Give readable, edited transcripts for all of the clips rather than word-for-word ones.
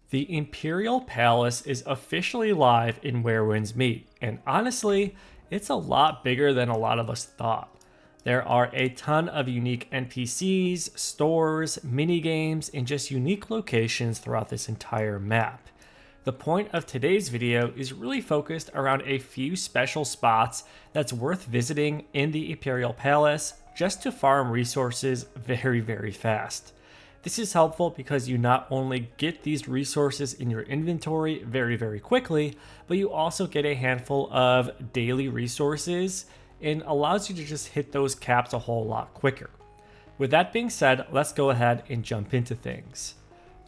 The Imperial Palace is officially live in Where Winds Meet, and honestly, it's a lot bigger than a lot of us thought. There are a ton of unique NPCs, stores, minigames, and just unique locations throughout this entire map. The point of today's video is really focused around a few special spots that's worth visiting in the Imperial Palace just to farm resources very fast. This is helpful because you not only get these resources in your inventory very quickly, but you also get a handful of daily resources and allows you to just hit those caps a whole lot quicker. With that being said, let's go ahead and jump into things.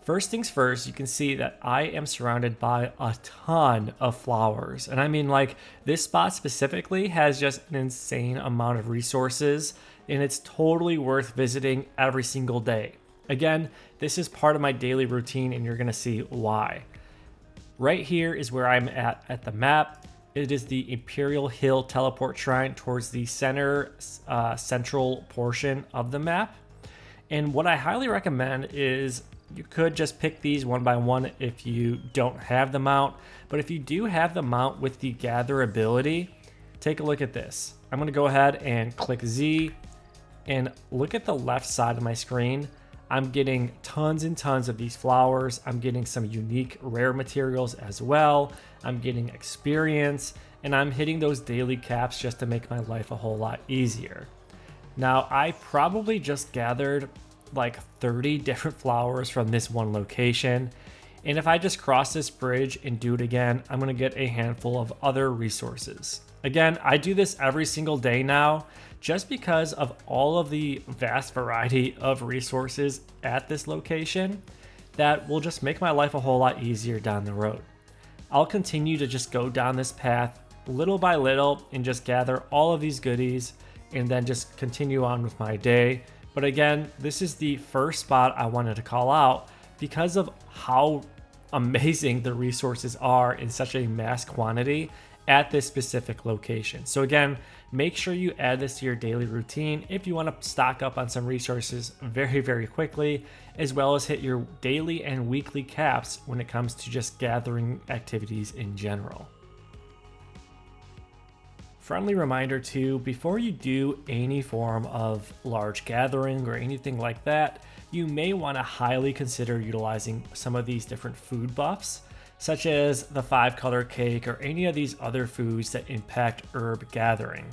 First things first, you can see that I am surrounded by a ton of flowers. And I mean, like, this spot specifically has just an insane amount of resources, and it's totally worth visiting every single day. Again, this is part of my daily routine, and you're gonna see why. Right here is where I'm at the map. It is the Imperial Hill Teleport Shrine towards the central portion of the map. And what I highly recommend is you could just pick these one by one if you don't have the mount. But if you do have the mount with the gather ability, take a look at this. I'm gonna go ahead and click Z and look at the left side of my screen. I'm getting tons and tons of these flowers. I'm getting some unique rare materials as well. I'm getting experience, and I'm hitting those daily caps just to make my life a whole lot easier. Now, I probably just gathered like 30 different flowers from this one location. And if I just cross this bridge and do it again, I'm gonna get a handful of other resources. Again, I do this every single day now, just because of all of the vast variety of resources at this location that will just make my life a whole lot easier down the road. I'll continue to just go down this path little by little and just gather all of these goodies and then just continue on with my day. But again, this is the first spot I wanted to call out because of how amazing the resources are in such a mass quantity at this specific location. So again, make sure you add this to your daily routine if you want to stock up on some resources very quickly, as well as hit your daily and weekly caps when it comes to just gathering activities in general. Friendly reminder too, before you do any form of large gathering or anything like that, you may want to highly consider utilizing some of these different food buffs, such as the 5-color cake or any of these other foods that impact herb gathering.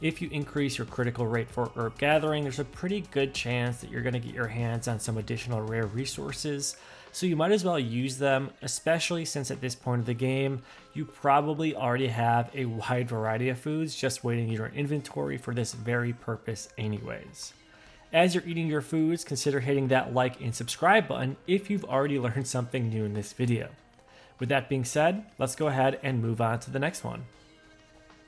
If you increase your critical rate for herb gathering, there's a pretty good chance that you're going to get your hands on some additional rare resources, so you might as well use them, especially since at this point of the game, you probably already have a wide variety of foods just waiting in your inventory for this very purpose anyways. As you're eating your foods, consider hitting that like and subscribe button if you've already learned something new in this video. With that being said, let's go ahead and move on to the next one.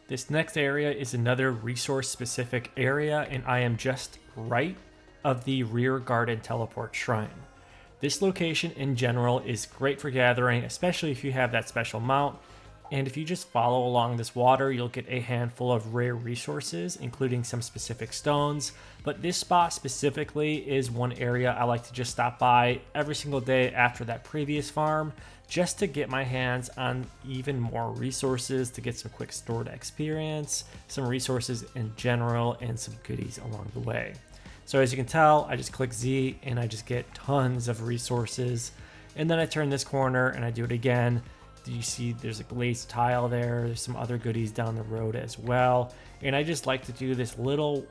This next area is another resource specific area, and I am just right of the rear garden teleport shrine. This location in general is great for gathering, especially if you have that special mount. And if you just follow along this water, you'll get a handful of rare resources, including some specific stones. But this spot specifically is one area I like to just stop by every single day after that previous farm, just to get my hands on even more resources, to get some quick stored experience, some resources in general, and some goodies along the way. So as you can tell, I just click Z and I just get tons of resources. And then I turn this corner and I do it again. You see there's a glazed tile there. There's some other goodies down the road as well. And I just like to do this little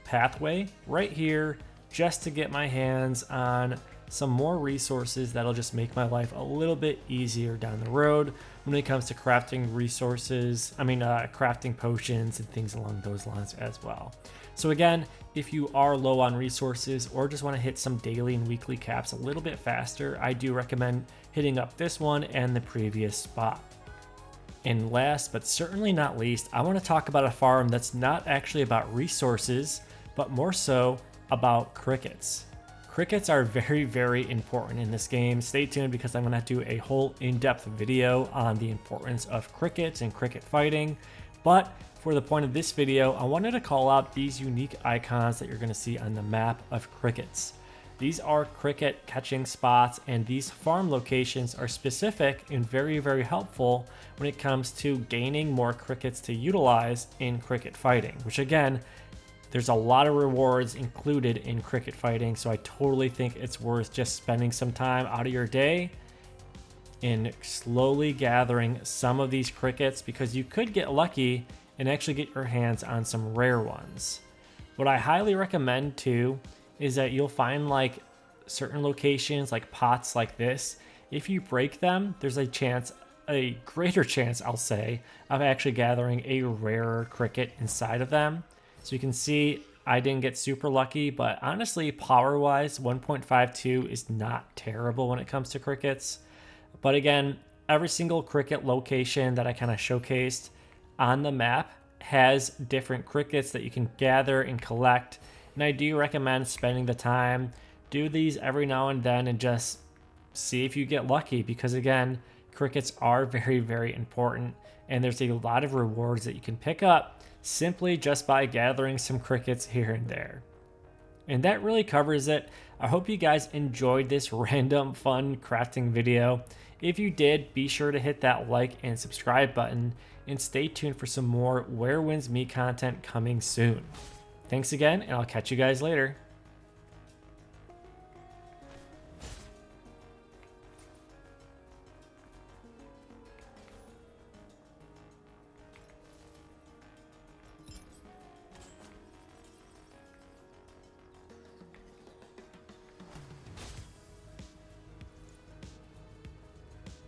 pathway right here just to get my hands on some more resources that'll just make my life a little bit easier down the road when it comes to crafting crafting potions and things along those lines as well. So again, if you are low on resources or just want to hit some daily and weekly caps a little bit faster, I do recommend hitting up this one and the previous spot. And last but certainly not least, I want to talk about a farm that's not actually about resources, but more so about crickets. Crickets are very important in this game. Stay tuned because I'm going to do a whole in-depth video on the importance of crickets and cricket fighting. But for the point of this video, I wanted to call out these unique icons that you're going to see on the map of crickets. These are cricket catching spots, and these farm locations are specific and very, very helpful when it comes to gaining more crickets to utilize in cricket fighting, which again, there's a lot of rewards included in cricket fighting, so I totally think it's worth just spending some time out of your day in slowly gathering some of these crickets, because you could get lucky and actually get your hands on some rare ones. What I highly recommend too is that you'll find like certain locations, like pots like this. If you break them, there's a greater chance, I'll say, of actually gathering a rarer cricket inside of them. So you can see I didn't get super lucky, but honestly, power-wise, 1.52 is not terrible when it comes to crickets. But again, every single cricket location that I kind of showcased on the map has different crickets that you can gather and collect. And I do recommend spending the time, do these every now and then, and just see if you get lucky, because again, crickets are very, very important, and there's a lot of rewards that you can pick up simply just by gathering some crickets here and there. And that really covers it. I hope you guys enjoyed this random fun crafting video. If you did, be sure to hit that like and subscribe button, and stay tuned for some more Where Winds Meet content coming soon. Thanks again, and I'll catch you guys later.